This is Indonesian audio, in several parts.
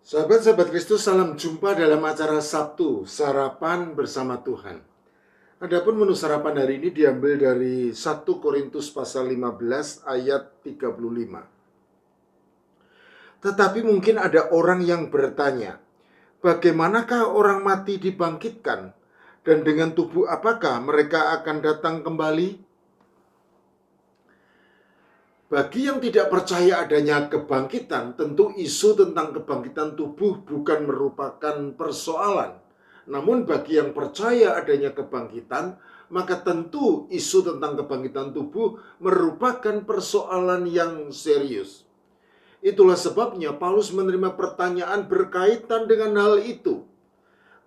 Sahabat-sahabat Kristus, salam jumpa dalam acara Sabtu, Sarapan Bersama Tuhan. Adapun menu sarapan hari ini diambil dari 1 Korintus pasal 15 ayat 35. Tetapi mungkin ada orang yang bertanya, bagaimanakah orang mati dibangkitkan? Dan dengan tubuh apakah mereka akan datang kembali? Bagi yang tidak percaya adanya kebangkitan, tentu isu tentang kebangkitan tubuh bukan merupakan persoalan. Namun bagi yang percaya adanya kebangkitan, maka tentu isu tentang kebangkitan tubuh merupakan persoalan yang serius. Itulah sebabnya Paulus menerima pertanyaan berkaitan dengan hal itu.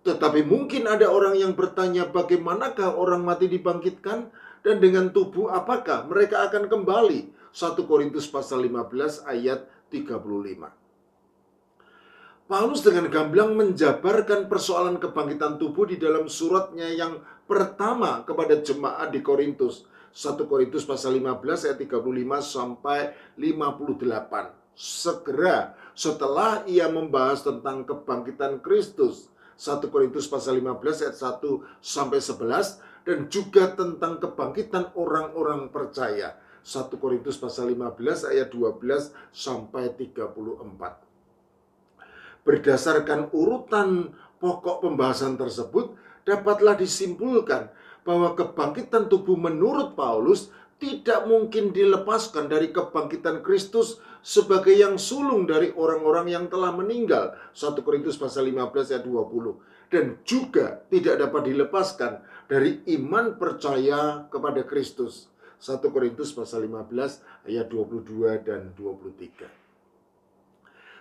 Tetapi mungkin ada orang yang bertanya, bagaimanakah orang mati dibangkitkan? Dan dengan tubuh apakah mereka akan kembali? 1 Korintus pasal 15 ayat 35. Paulus dengan gamblang menjabarkan persoalan kebangkitan tubuh di dalam suratnya yang pertama kepada jemaat di Korintus. 1 Korintus pasal 15 ayat 35 sampai 58. Segera setelah ia membahas tentang kebangkitan Kristus. 1 Korintus pasal 15 ayat 1 sampai 11 dan juga tentang kebangkitan orang-orang percaya. 1 Korintus pasal 15 ayat 12 sampai 34. Berdasarkan urutan pokok pembahasan tersebut, dapatlah disimpulkan bahwa kebangkitan tubuh menurut Paulus tidak mungkin dilepaskan dari kebangkitan Kristus sebagai yang sulung dari orang-orang yang telah meninggal. 1 Korintus pasal 15 ayat 20. Dan juga tidak dapat dilepaskan dari iman percaya kepada Kristus. 1 Korintus pasal 15 ayat 22 dan 23.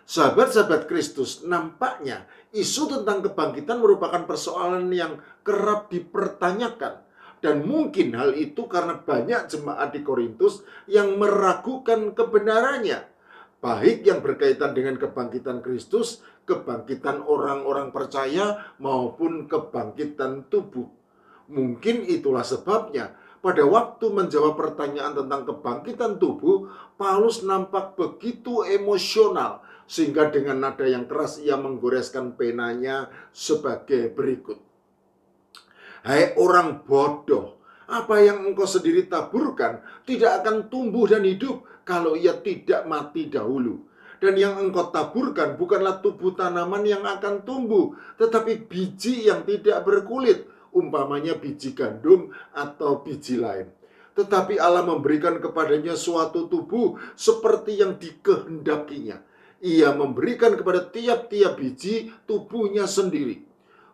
Sahabat-sahabat Kristus, nampaknya isu tentang kebangkitan merupakan persoalan yang kerap dipertanyakan. Dan mungkin hal itu karena banyak jemaat di Korintus yang meragukan kebenarannya. Baik yang berkaitan dengan kebangkitan Kristus, kebangkitan orang-orang percaya, maupun kebangkitan tubuh. Mungkin itulah sebabnya pada waktu menjawab pertanyaan tentang kebangkitan tubuh, Paulus nampak begitu emosional sehingga dengan nada yang keras ia menggoreskan penanya sebagai berikut. Hai orang bodoh, apa yang engkau sendiri taburkan tidak akan tumbuh dan hidup kalau ia tidak mati dahulu. Dan yang engkau taburkan bukanlah tubuh tanaman yang akan tumbuh, tetapi biji yang tidak berkulit, umpamanya biji gandum atau biji lain. Tetapi Allah memberikan kepadanya suatu tubuh seperti yang dikehendakinya. Ia memberikan kepada tiap-tiap biji tubuhnya sendiri.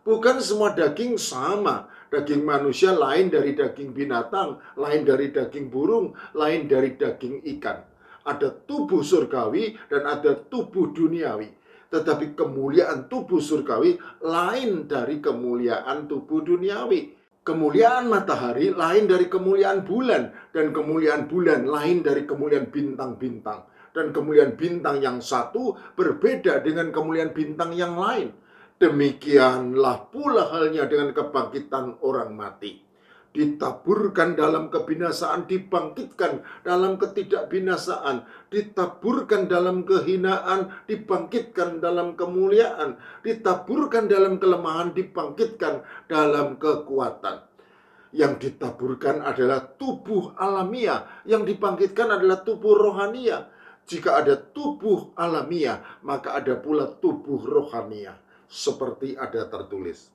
Bukan semua daging sama. Daging manusia lain dari daging binatang, lain dari daging burung, lain dari daging ikan. Ada tubuh surgawi dan ada tubuh duniawi. Tetapi kemuliaan tubuh surgawi lain dari kemuliaan tubuh duniawi. Kemuliaan matahari lain dari kemuliaan bulan. Dan kemuliaan bulan lain dari kemuliaan bintang-bintang. Dan kemuliaan bintang yang satu berbeda dengan kemuliaan bintang yang lain. Demikianlah pula halnya dengan kebangkitan orang mati. Ditaburkan dalam kebinasaan, dibangkitkan dalam ketidakbinasaan. Ditaburkan dalam kehinaan, dibangkitkan dalam kemuliaan. Ditaburkan dalam kelemahan, dibangkitkan dalam kekuatan. Yang ditaburkan adalah tubuh alamiah, yang dibangkitkan adalah tubuh rohania. Jika ada tubuh alamiah, maka ada pula tubuh rohania. Seperti ada tertulis.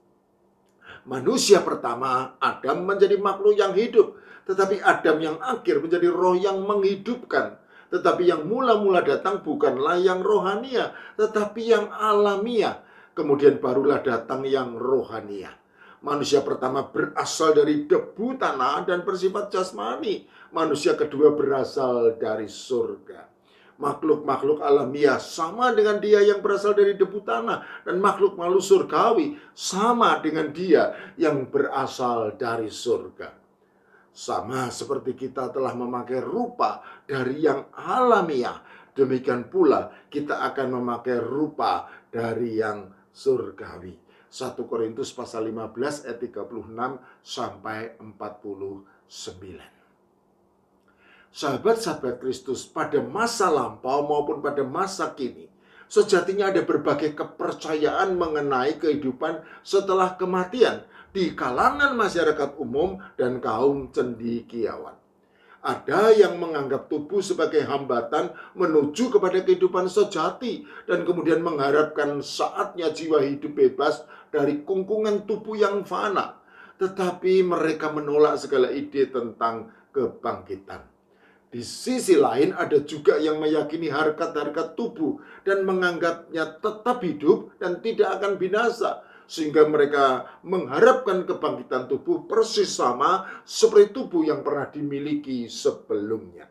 Manusia pertama, Adam, menjadi makhluk yang hidup. Tetapi Adam yang akhir menjadi roh yang menghidupkan. Tetapi yang mula-mula datang bukanlah yang rohania, tetapi yang alamiah. Kemudian barulah datang yang rohania. Manusia pertama berasal dari debu tanah dan bersifat jasmani. Manusia kedua berasal dari surga. Makhluk-makhluk alamiah sama dengan dia yang berasal dari debu tanah. Dan makhluk-makhluk surgawi sama dengan dia yang berasal dari surga. Sama seperti kita telah memakai rupa dari yang alamiah, demikian pula kita akan memakai rupa dari yang surgawi. 1 Korintus pasal 15 ayat 36 sampai 49. Sahabat-sahabat Kristus, pada masa lampau maupun pada masa kini, Sejatinya ada berbagai kepercayaan mengenai kehidupan setelah kematian di kalangan masyarakat umum dan kaum cendekiawan. Ada yang menganggap tubuh sebagai hambatan menuju kepada kehidupan sejati dan kemudian mengharapkan saatnya jiwa hidup bebas dari kungkungan tubuh yang fana. Tetapi mereka menolak segala ide tentang kebangkitan. Di sisi lain ada juga yang meyakini harkat-harkat tubuh dan menganggapnya tetap hidup dan tidak akan binasa. Sehingga mereka mengharapkan kebangkitan tubuh persis sama seperti tubuh yang pernah dimiliki sebelumnya.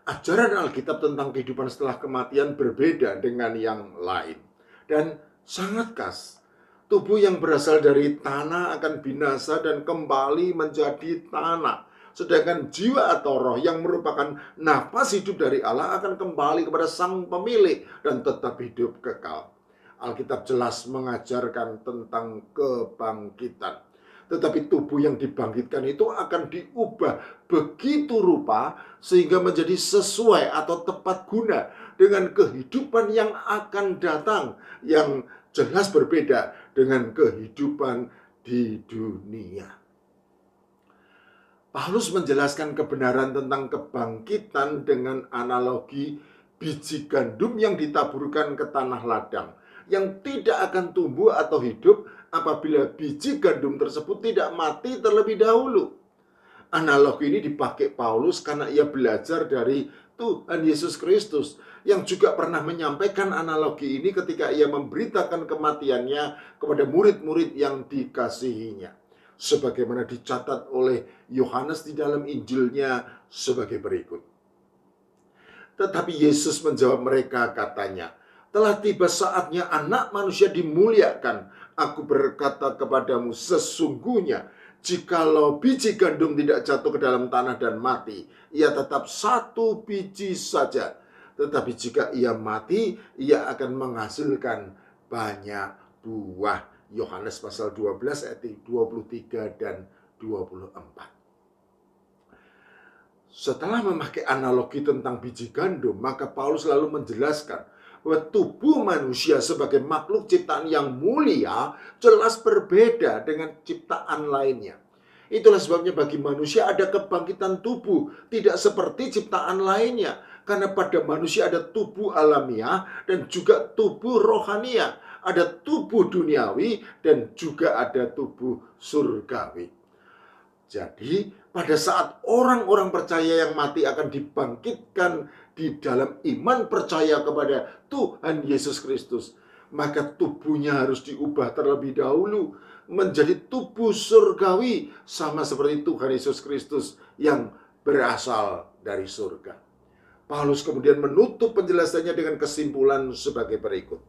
Ajaran Alkitab tentang kehidupan setelah kematian berbeda dengan yang lain. Dan sangat khas. Tubuh yang berasal dari tanah akan binasa dan kembali menjadi tanah. Sedangkan jiwa atau roh yang merupakan nafas hidup dari Allah akan kembali kepada Sang Pemilik dan tetap hidup kekal. Alkitab jelas mengajarkan tentang kebangkitan. Tetapi tubuh yang dibangkitkan itu akan diubah begitu rupa sehingga menjadi sesuai atau tepat guna dengan kehidupan yang akan datang, yang jelas berbeda dengan kehidupan di dunia. Paulus menjelaskan kebenaran tentang kebangkitan dengan analogi biji gandum yang ditaburkan ke tanah ladang, yang tidak akan tumbuh atau hidup apabila biji gandum tersebut tidak mati terlebih dahulu. Analogi ini dipakai Paulus karena ia belajar dari Tuhan Yesus Kristus, yang juga pernah menyampaikan analogi ini ketika ia memberitakan kematiannya kepada murid-murid yang dikasihinya. Sebagaimana dicatat oleh Yohanes di dalam Injilnya sebagai berikut. Tetapi Yesus menjawab mereka, katanya, telah tiba saatnya Anak Manusia dimuliakan. Aku berkata kepadamu, sesungguhnya jikalau biji gandum tidak jatuh ke dalam tanah dan mati, ia tetap satu biji saja. Tetapi jika ia mati, ia akan menghasilkan banyak buah. Yohanes pasal 12 ayat 23 dan 24. Setelah memakai analogi tentang biji gandum, maka Paulus lalu menjelaskan bahwa tubuh manusia sebagai makhluk ciptaan yang mulia jelas berbeda dengan ciptaan lainnya. Itulah sebabnya bagi manusia ada kebangkitan tubuh, tidak seperti ciptaan lainnya. Karena pada manusia ada tubuh alamiah dan juga tubuh rohania. Ada tubuh duniawi dan juga ada tubuh surgawi. Jadi pada saat orang-orang percaya yang mati akan dibangkitkan di dalam iman percaya kepada Tuhan Yesus Kristus, maka tubuhnya harus diubah terlebih dahulu menjadi tubuh surgawi, sama seperti Tuhan Yesus Kristus yang berasal dari surga. Paulus kemudian menutup penjelasannya dengan kesimpulan sebagai berikut.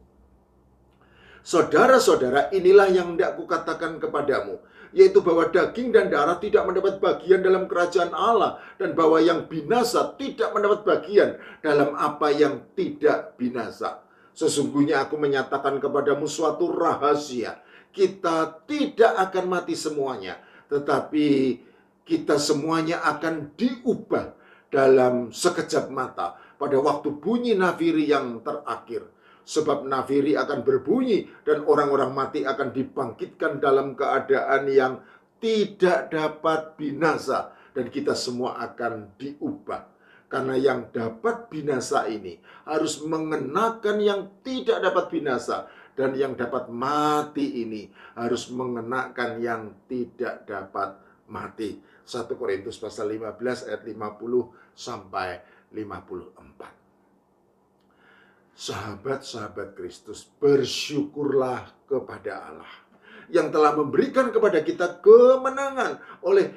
Saudara-saudara, inilah yang hendak kukatakan kepadamu, yaitu bahwa daging dan darah tidak mendapat bagian dalam kerajaan Allah, dan bahwa yang binasa tidak mendapat bagian dalam apa yang tidak binasa. Sesungguhnya aku menyatakan kepadamu suatu rahasia. Kita tidak akan mati semuanya, tetapi kita semuanya akan diubah dalam sekejap mata pada waktu bunyi nafiri yang terakhir. Sebab nafiri akan berbunyi dan orang-orang mati akan dibangkitkan dalam keadaan yang tidak dapat binasa. Dan kita semua akan diubah. Karena yang dapat binasa ini harus mengenakan yang tidak dapat binasa. Dan yang dapat mati ini harus mengenakan yang tidak dapat mati. 1 Korintus pasal 15 ayat 50 sampai 54. Sahabat-sahabat Kristus, bersyukurlah kepada Allah yang telah memberikan kepada kita kemenangan oleh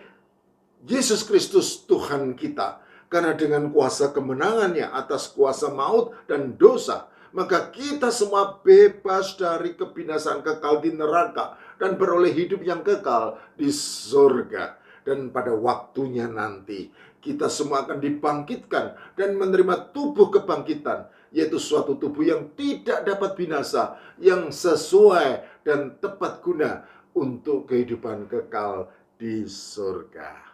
Yesus Kristus Tuhan kita. Karena dengan kuasa kemenangannya atas kuasa maut dan dosa, maka kita semua bebas dari kebinasaan kekal di neraka dan beroleh hidup yang kekal di surga. Dan pada waktunya nanti kita semua akan dibangkitkan dan menerima tubuh kebangkitan, yaitu suatu tubuh yang tidak dapat binasa, yang sesuai dan tepat guna untuk kehidupan kekal di surga.